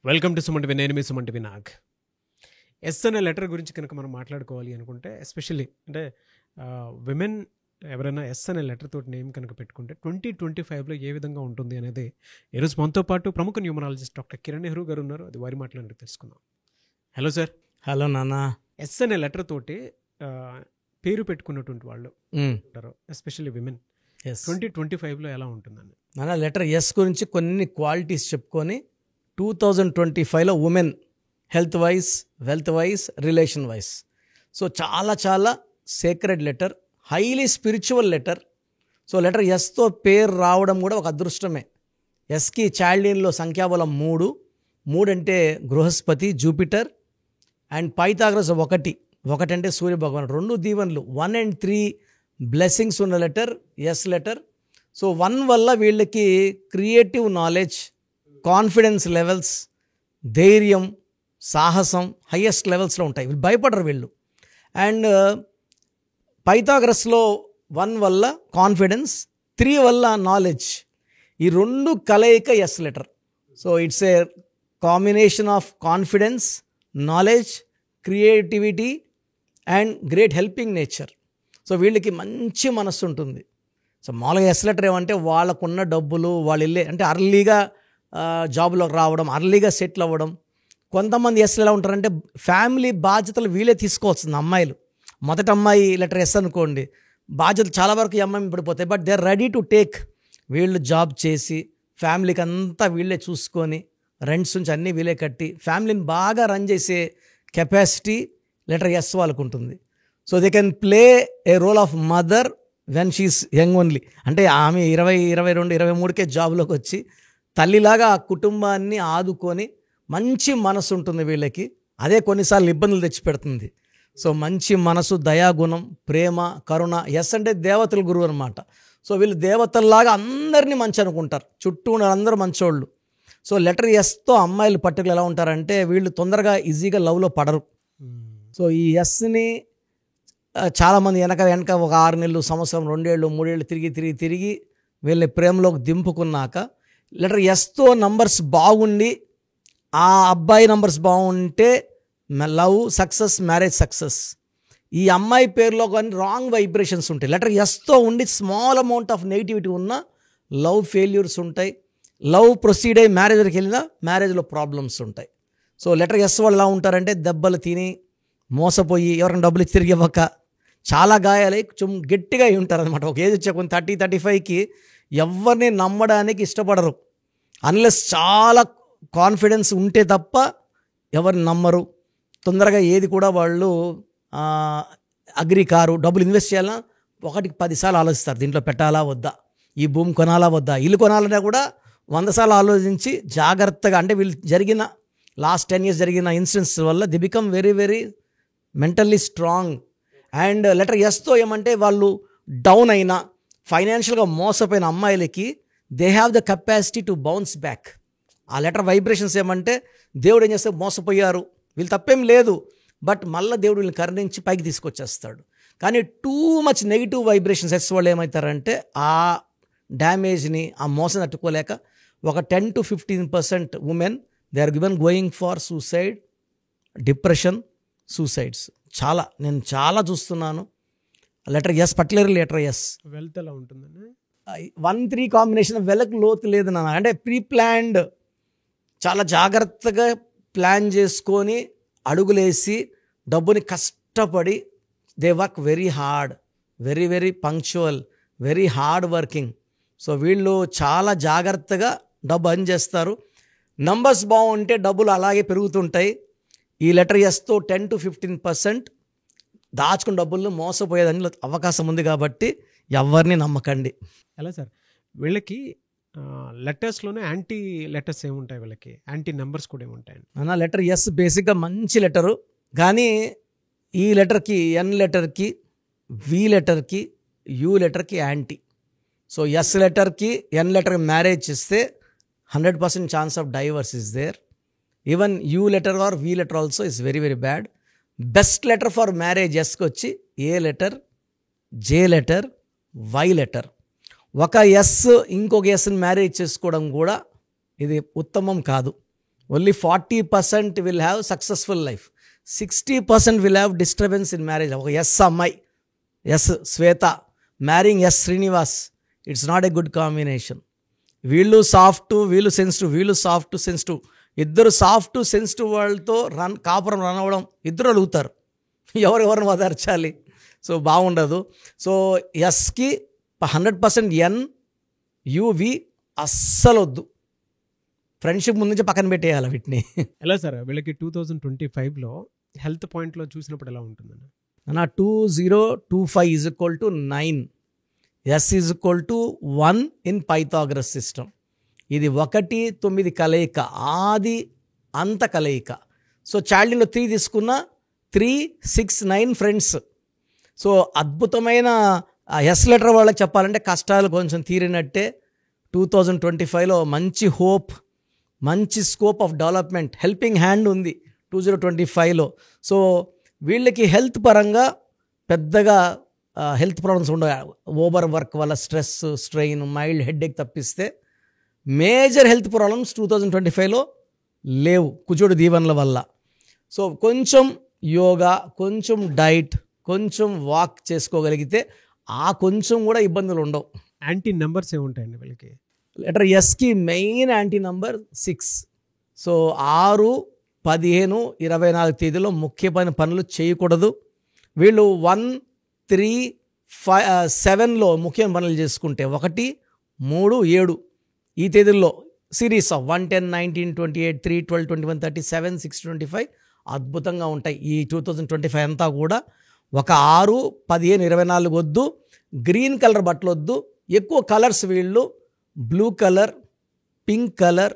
Welcome to సుమంటి నేను మీ సుమంటి వినాగ్. Yes అనే letter గురించి కనుక మనం మాట్లాడుకోవాలి అనుకుంటే, ఎస్పెషల్లీ అంటే విమెన్ ఎవరైనా ఎస్ అనే లెటర్ తోటి నేమ్ కనుక పెట్టుకుంటే 2025లో ఏ విధంగా ఉంటుంది అనేది ఈరోజు మనతో పాటు ప్రముఖ న్యూమరాలజిస్ట్ డాక్టర్ కిరణ్ నెహ్రూ గారు ఉన్నారు. అది వారి మాట్లాడి తెలుసుకుందాం. Hello sir. హలో నాన్న. ఎస్ అనే లెటర్ తోటి పేరు పెట్టుకున్నటువంటి వాళ్ళు ఉంటారు, ఎస్పెషల్లీ విమెన్. 2025లో ఎలా ఉంటుందండి నాన్న? లెటర్ ఎస్ గురించి కొన్ని క్వాలిటీస్ చెప్పుకొని 2025లో women health wise, wealth wise, relation wise so చాలా sacred letter, highly spiritual letter. So letter ఎస్తో పేరు రావడం కూడా ఒక అదృష్టమే. ఎస్కి చాల్డియన్లో సంఖ్యాబలం 3 అంటే బృహస్పతి, జూపిటర్ అండ్ పైథాగరస్ 1 అంటే సూర్య భగవాన్, 2 దీవెనలు, 1 and 3 బ్లెస్సింగ్స్ ఉన్న లెటర్ ఎస్ లెటర్. సో 1 వల్ల వీళ్ళకి క్రియేటివ్ నాలెడ్జ్, కాన్ఫిడెన్స్ లెవెల్స్, ధైర్యం, సాహసం హయ్యెస్ట్ లెవెల్స్లో ఉంటాయి. వీళ్ళు భయపడరు వీళ్ళు. అండ్ పైథాగరస్లో 1 వల్ల కాన్ఫిడెన్స్, 3 వల్ల నాలెడ్జ్. ఈ 2 కలయిక S letter. So it's a combination of confidence, knowledge, creativity and great helping nature. So వీళ్ళకి మంచి మనస్సు ఉంటుంది. సో మామూలుగా ఎస్ లెటర్ ఏమంటే వాళ్ళకున్న డబ్బులు వాళ్ళు వెళ్ళే అంటే అర్లీగా జాబ్లోకి రావడం, అర్లీగా సెటిల్ అవ్వడం. కొంతమంది ఎస్లు ఎలా ఉంటారంటే ఫ్యామిలీ బాధ్యతలు వీళ్ళే తీసుకోవాల్సింది. అమ్మాయిలు, మొదటి అమ్మాయి లెటర్ ఎస్ అనుకోండి, బాధ్యతలు చాలా వరకు ఈ అమ్మాయి పడిపోతాయి. But they are ready to take. వీళ్ళు జాబ్ చేసి ఫ్యామిలీకి అంతా వీళ్ళే చూసుకొని, రెంట్స్ నుంచి అన్నీ వీళ్ళే కట్టి ఫ్యామిలీని బాగా రన్ చేసే కెపాసిటీ లెటర్ ఎస్ వాళ్ళకు ఉంటుంది. So they can play a role of mother when she's young only. అంటే ఆమె 20, 22, 23కే జాబ్లోకి వచ్చి తల్లిలాగా ఆ కుటుంబాన్ని ఆదుకొని మంచి మనసు ఉంటుంది వీళ్ళకి. అదే కొన్నిసార్లు ఇబ్బందులు తెచ్చిపెడుతుంది. సో మంచి మనసు, దయాగుణం, ప్రేమ, కరుణ. ఎస్ అంటే దేవతల గురువు అనమాట. సో వీళ్ళు దేవతల్లాగా అందరినీ మంచి అనుకుంటారు, చుట్టూ ఉన్న అందరూ మంచోళ్ళు. సో లెటర్ ఎస్తో అమ్మాయిలు పర్టికులర్ ఎలా ఉంటారంటే వీళ్ళు తొందరగా ఈజీగా లవ్లో పడరు. సో ఈ ఎస్ని చాలామంది వెనక ఒక 6 నెలలు, సంవత్సరం, 2 ఏళ్ళు, 3 ఏళ్ళు తిరిగి వీళ్ళని ప్రేమలోకి దింపుకున్నాక లెటర్ ఎస్తో నంబర్స్ బాగుండి, ఆ అబ్బాయి నంబర్స్ బాగుంటే లవ్ సక్సెస్, మ్యారేజ్ సక్సెస్. ఈ అమ్మాయి పేరులో కానీ రాంగ్ వైబ్రేషన్స్ ఉంటాయి. లెటర్ ఎస్తో ఉండి స్మాల్ అమౌంట్ ఆఫ్ నెగిటివిటీ ఉన్న లవ్ ఫెయిల్యూర్స్ ఉంటాయి. లవ్ ప్రొసీడ్ అయ్యి మ్యారేజ్ వరకు వెళ్ళినా మ్యారేజ్లో ప్రాబ్లమ్స్ ఉంటాయి. సో లెటర్ ఎస్ వాళ్ళు ఎలా ఉంటారంటే దెబ్బలు తిని, మోసపోయి, ఎవరైనా డబ్బులు ఇచ్చి తిరిగి ఇవ్వక, చాలా గాయాలై కొంచెం గట్టిగా అయి ఉంటారు అనమాట. ఒక ఏజ్ వచ్చే కొన్ని 30, 35కి ఎవరిని నమ్మడానికి ఇష్టపడరు. అన్లెస్ చాలా కాన్ఫిడెన్స్ ఉంటే తప్ప ఎవరిని నమ్మరు. తొందరగా ఏది కూడా వాళ్ళు అగ్రి కారు. డబ్బులు ఇన్వెస్ట్ చేయాలన్నా 1కి 10 సార్లు ఆలోచిస్తారు. దీంట్లో పెట్టాలా వద్దా, ఈ భూమి కొనాలా వద్దా, ఇల్లు కొనాలన్నా కూడా 100 సార్లు ఆలోచించి జాగ్రత్తగా. అంటే వీళ్ళు జరిగిన లాస్ట్ 10 years జరిగిన ఇన్సిడెంట్స్ వల్ల they become very mentally strong. And letter ఎస్తో ఏమంటే వాళ్ళు డౌన్ అయినా, ఫైనాన్షియల్గా మోసపోయిన అమ్మాయిలకి they have the capacity to bounce back. ఆ లెటర్ వైబ్రేషన్స్ ఏమంటే దేవుడు ఏం చేస్తే మోసపోయారు, వీళ్ళు తప్పేం లేదు, బట్ మళ్ళీ దేవుడు వీళ్ళని కరుణించి పైకి తీసుకొచ్చేస్తాడు. కానీ too much negative vibrations S వాళ్ళు ఏమవుతారంటే ఆ డ్యామేజ్ని, ఆ మోసం తట్టుకోలేక ఒక 10 to 15% women they are given going for suicide, depression, suicides. నేను చాలా చూస్తున్నాను. Letter S, particular letter S. Wealth ఎలా ఉంటుందండి? 1-3 కాంబినేషన్ వెలకు లోతు లేదు నాన్న. అంటే ప్రీ ప్లాన్డ్, చాలా జాగ్రత్తగా ప్లాన్ చేసుకొని అడుగులేసి డబ్బుని కష్టపడి they work very hard, very punctual, very hard working. So వీళ్ళు చాలా జాగ్రత్తగా డబ్బు అర్న్ చేస్తారు. నంబర్స్ బాగుంటే డబ్బులు అలాగే పెరుగుతుంటాయి. ఈ లెటర్ ఎస్తో 10 to 15% దాచుకున్న డబ్బులను మోసపోయేదని అవకాశం ఉంది. కాబట్టి ఎవరిని నమ్మకండి. ఎలా సార్ వీళ్ళకి లెటర్స్లోనే యాంటీ లెటర్స్ ఏముంటాయి, వీళ్ళకి యాంటీ నెంబర్స్ కూడా ఏముంటాయండి? అన్న లెటర్ ఎస్ బేసిక్గా మంచి లెటరు. కానీ ఈ లెటర్కి, ఎన్ లెటర్కి, వి లెటర్కి, యూ లెటర్కి యాంటీ. సో ఎస్ లెటర్కి, ఎన్ లెటర్కి మ్యారేజ్ చేస్తే 100% chance of divorce is there. Even U letter or V letter also is very bad. Best letter for marriage ఎస్కి వచ్చి A letter, J letter, Y letter. ఒక S ఇంకొక ఎస్ని marriage చేసుకోవడం కూడా ఇది ఉత్తమం కాదు. Only 40% will have successful life, 60% will have disturbance in marriage. ఒక ఎస్ అమ్మాయి, S Shweta marrying S Srinivas, it's not a good combination. వీళ్ళు సాఫ్ట్, వీళ్ళు సెన్సిటివ్, వీళ్ళు సాఫ్ట్ సెన్సిటివ్, ఇద్దరు సాఫ్ట్ సెన్సిటివ్ వాళ్ళతో కాపురం రన్ అవ్వడం, ఇద్దరు అడుగుతారు ఎవరెవరిని వదర్చాలి. సో బాగుండదు. సో ఎస్కి 100% ఎన్ యువి అస్సలు వద్దు. ఫ్రెండ్షిప్ ముందు నుంచి పక్కన పెట్టేయాలి వీటిని. ఎలా సార్ వీళ్ళకి 2025లో హెల్త్ పాయింట్లో చూసినప్పుడు ఎలా ఉంటుందన్న? నా 2025 is equal to 9, S is equal to 1 in Pythagoras system. ఇది 1, 9 కలయిక, ఆది అంత కలయిక. సో చైల్డ్లో 3 తీసుకున్న 3, 6, 9 ఫ్రెండ్స్. సో అద్భుతమైన ఎస్ లెటర్ వాళ్ళకి చెప్పాలంటే కష్టాలు కొంచెం తీరినట్టే. 2025లో మంచి హోప్, మంచి scope of development, helping hand ఉంది 2025లో. సో వీళ్ళకి హెల్త్ పరంగా పెద్దగా హెల్త్ ప్రాబ్లమ్స్ ఉండవు. ఓవర్ వర్క్ వల్ల స్ట్రెస్, స్ట్రెయిన్, మైల్డ్ హెడ్ఏక్ తప్పిస్తే మేజర్ హెల్త్ ప్రాబ్లమ్స్ 2025లో లేవు కుజుడు దీవెనల వల్ల. సో కొంచెం యోగా, కొంచెం డైట్, కొంచెం వాక్ చేసుకోగలిగితే ఆ కొంచెం కూడా ఇబ్బందులు ఉండవు. యాంటీ నెంబర్స్ ఏముంటాయండి వీళ్ళకి? లెటర్ ఎస్కి మెయిన్ యాంటీ నంబర్ 6. సో 6, 15, 24 తేదీలో ముఖ్యమైన పనులు చేయకూడదు. వీళ్ళు 1, 3, 7లో ముఖ్యమైన పనులు చేసుకుంటే 1, 3, 7 ఈ తేదీల్లో సిరీస్ ఆఫ్ 1, 10, 19, 28, 3, 12, 21, 37, 6, 25 అద్భుతంగా ఉంటాయి. ఈ 2025 అంతా కూడా ఒక 6, 15, 24 వద్దు. గ్రీన్ కలర్ బట్టలు వద్దు. ఎక్కువ కలర్స్ వీళ్ళు blue colour, pink colour,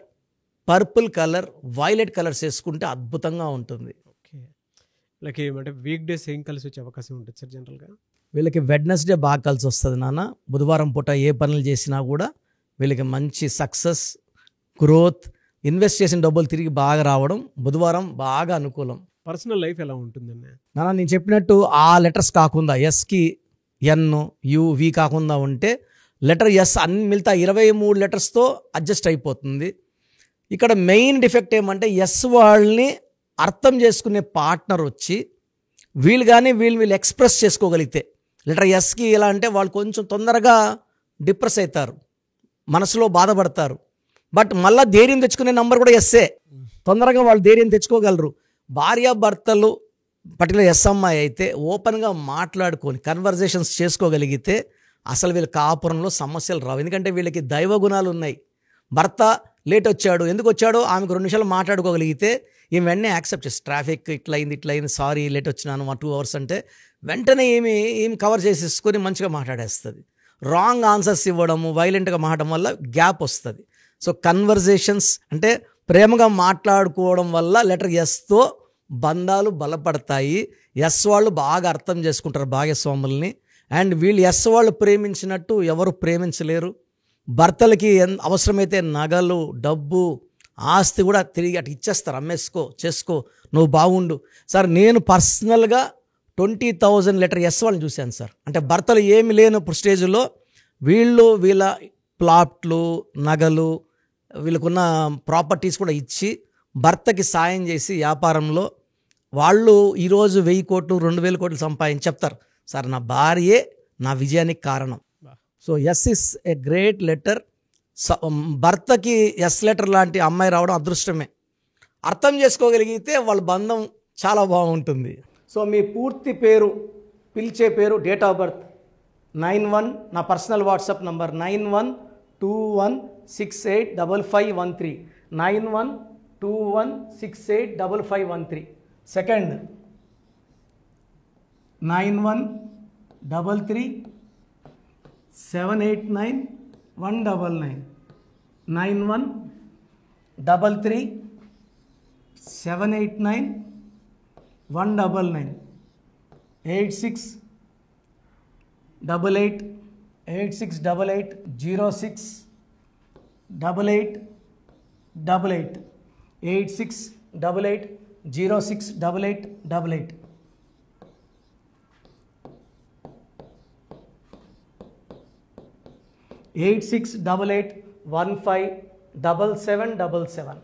purple colour, violet colours వేసుకుంటే అద్భుతంగా ఉంటుంది. ఓకే, వీళ్ళకి అంటే వీక్ డేస్ ఏం కలిసి వచ్చే అవకాశం ఉంటుంది సార్ జనరల్గా? వీళ్ళకి వెడ్నెస్డే బాగా కలిసి వస్తుంది నాన్న. బుధవారం పూట ఏ పనులు చేసినా కూడా వీళ్ళకి మంచి సక్సెస్, గ్రోత్, ఇన్వెస్ట్ చేసిన డబ్బులు తిరిగి బాగా రావడం బుధవారం బాగా అనుకూలం. పర్సనల్ లైఫ్ ఎలా ఉంటుందన్న? నాన్న నేను చెప్పినట్టు ఆ లెటర్స్ కాకుండా ఎస్కి ఎన్, యు, వి కాకుండా ఉంటే లెటర్ ఎస్ అన్ని మిగతా 23 లెటర్స్తో అడ్జస్ట్ అయిపోతుంది. ఇక్కడ మెయిన్ డిఫెక్ట్ ఏమంటే ఎస్ వాళ్ళని అర్థం చేసుకునే పార్ట్నర్ వచ్చి వీళ్ళు కానీ వీళ్ళు ఎక్స్ప్రెస్ చేసుకోగలిగితే. లెటర్ ఎస్కి ఎలా అంటే వాళ్ళు కొంచెం తొందరగా డిప్రెస్ అవుతారు, మనసులో బాధపడతారు. బట్ మళ్ళీ ధైర్యం తెచ్చుకునే నంబర్ కూడా ఎస్సే. తొందరగా వాళ్ళు ధైర్యం తెచ్చుకోగలరు. భార్యాభర్తలు పర్టికులర్ ఎస్ అమ్మాయి అయితే ఓపెన్గా మాట్లాడుకొని కన్వర్జేషన్స్ చేసుకోగలిగితే అసలు వీళ్ళ కాపురంలో సమస్యలు రావు. ఎందుకంటే వీళ్ళకి దైవ గుణాలు ఉన్నాయి. భర్త లేట్ వచ్చాడు, ఎందుకు వచ్చాడో ఆమెకు 2 నిమిషాలు మాట్లాడుకోగలిగితే ఈమె వెంటనే యాక్సెప్ట్ చేసి ట్రాఫిక్ ఇట్లా అయింది, సారీ లేట్ వచ్చినాను 2 hours అంటే వెంటనే ఏమి కవర్ చేసేసుకొని మంచిగా మాట్లాడేస్తుంది. రాంగ్ ఆన్సర్స్ ఇవ్వడము, వైలెంట్గా మాట్లాడడం వల్ల గ్యాప్ వస్తుంది. సో కన్వర్జేషన్స్ అంటే ప్రేమగా మాట్లాడుకోవడం వల్ల లెటర్ ఎస్తో బంధాలు బలపడతాయి. ఎస్ వాళ్ళు బాగా అర్థం చేసుకుంటారు భాగస్వాముల్ని. అండ్ వీళ్ళు ఎస్ వాళ్ళు ప్రేమించినట్టు ఎవరు ప్రేమించలేరు. భర్తలకి అవసరమైతే నగలు, డబ్బు, ఆస్తి కూడా తిరిగి అటు ఇచ్చేస్తారు. అమ్మేసుకో, చేసుకో, నువ్వు బాగుండు. సార్ నేను పర్సనల్గా 20,000 లెటర్ ఎస్ వాళ్ళని చూశాను సార్. అంటే భర్తలు ఏమి లేనప్పుడు స్టేజ్లో వీళ్ళ ప్లాట్లు, నగలు, వీళ్ళకున్న ప్రాపర్టీస్ కూడా ఇచ్చి భర్తకి సాయం చేసి వ్యాపారంలో వాళ్ళు ఈరోజు 1000 కోట్లు 2000 కోట్లు సంపాదించి చెప్తారు, సార్ నా భార్యే నా విజయానికి కారణం. So S is a great letter. భర్తకి ఎస్ లెటర్ లాంటి అమ్మాయి రావడం అదృష్టమే. అర్థం చేసుకోగలిగితే వాళ్ళ బంధం చాలా బాగుంటుంది. సో మీ పూర్తి పేరు, పిలిచే పేరు, డేట్ ఆఫ్ బర్త్ 91, నా పర్సనల్ వాట్సాప్ నంబర్ 9121685513, 9121685513. సెకండ్ 9133789199, 9133789199, 868886880688, 8688068888. 8688157777.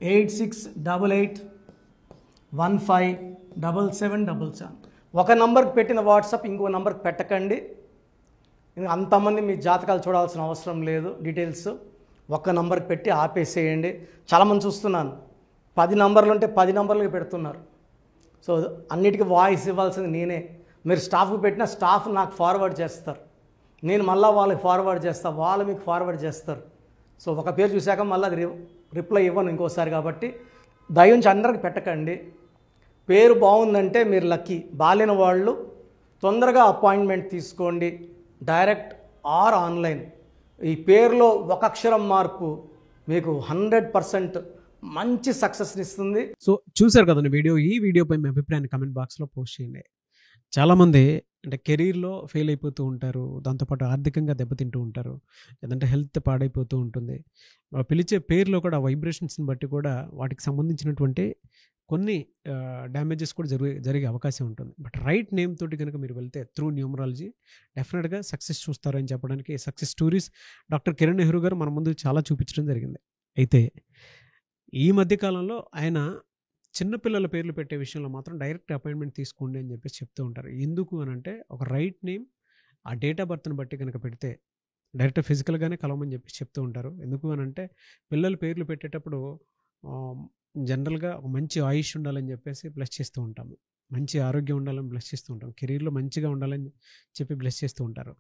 8688157777. ఒక నంబర్కి పెట్టిన వాట్సాప్ ఇంకో నంబర్కి పెట్టకండి. అంతమంది మీ జాతకాలు చూడాల్సిన అవసరం లేదు. డీటెయిల్స్ ఒక్క నంబర్కి పెట్టి ఆపేసేయండి. చాలామంది చూస్తున్నాను 10 నంబర్లు ఉంటే 10 నంబర్లకి పెడుతున్నారు. సో అన్నిటికీ వాయిస్ ఇవ్వాల్సింది నేనే. మీరు స్టాఫ్కి పెట్టిన స్టాఫ్ నాకు ఫార్వర్డ్ చేస్తారు, నేను మళ్ళీ వాళ్ళకి ఫార్వర్డ్ చేస్తాను, వాళ్ళు మీకు ఫార్వర్డ్ చేస్తారు. సో ఒక పేరు చూశాక మళ్ళీ అది రిప్లై ఇవ్వను ఇంకోసారి. కాబట్టి దయించి అందరికి పెట్టకండి. పేరు బాగుందంటే మీరు లక్కీ. బాలేని వాళ్ళు తొందరగా అపాయింట్మెంట్ తీసుకోండి, డైరెక్ట్ ఆర్ ఆన్లైన్. ఈ పేరులో ఒక అక్షరం మార్పు మీకు 100% మంచి సక్సెస్ని ఇస్తుంది. సో చూశారు కదండి వీడియో. ఈ వీడియోపై మీ అభిప్రాయాన్ని కమెంట్ బాక్స్లో పోస్ట్ చేయండి. చాలామంది అంటే కెరీర్లో ఫెయిల్ అయిపోతూ ఉంటారు, దాంతోపాటు ఆర్థికంగా దెబ్బతింటూ ఉంటారు, లేదంటే హెల్త్ పాడైపోతూ ఉంటుంది. పిలిచే పేరులో కూడా వైబ్రేషన్స్ని బట్టి కూడా వాటికి సంబంధించినటువంటి కొన్ని డ్యామేజెస్ కూడా జరిగే అవకాశం ఉంటుంది. బట్ రైట్ నేమ్ తోటి కనుక మీరు వెళ్తే త్రూ న్యూమరాలజీ డెఫినెట్గా సక్సెస్ చూస్తారని చెప్పడానికి success stories doctor Kiran Nehru గారు మన ముందు చాలా చూపించడం జరిగింది. అయితే ఈ మధ్యకాలంలో ఆయన చిన్నపిల్లల పేర్లు పెట్టే విషయంలో మాత్రం డైరెక్ట్ అపాయింట్మెంట్ తీసుకోండి అని చెప్పేసి చెప్తూ ఉంటారు. ఎందుకు అని అంటే ఒక రైట్ నేమ్ ఆ డేట్ ఆఫ్ బర్త్ని బట్టి కనుక పెడితే డైరెక్ట్ ఫిజికల్గానే కలవమని చెప్పేసి చెప్తూ ఉంటారు. ఎందుకు అని అంటే పిల్లల పేర్లు పెట్టేటప్పుడు జనరల్గా ఒక మంచి ఆయుష్ ఉండాలని చెప్పేసి బ్లెస్ చేస్తూ ఉంటాము, మంచి ఆరోగ్యం ఉండాలని బ్లెస్ చేస్తూ ఉంటాం, కెరీర్లో మంచిగా ఉండాలని చెప్పి బ్లెస్ చేస్తూ ఉంటారు.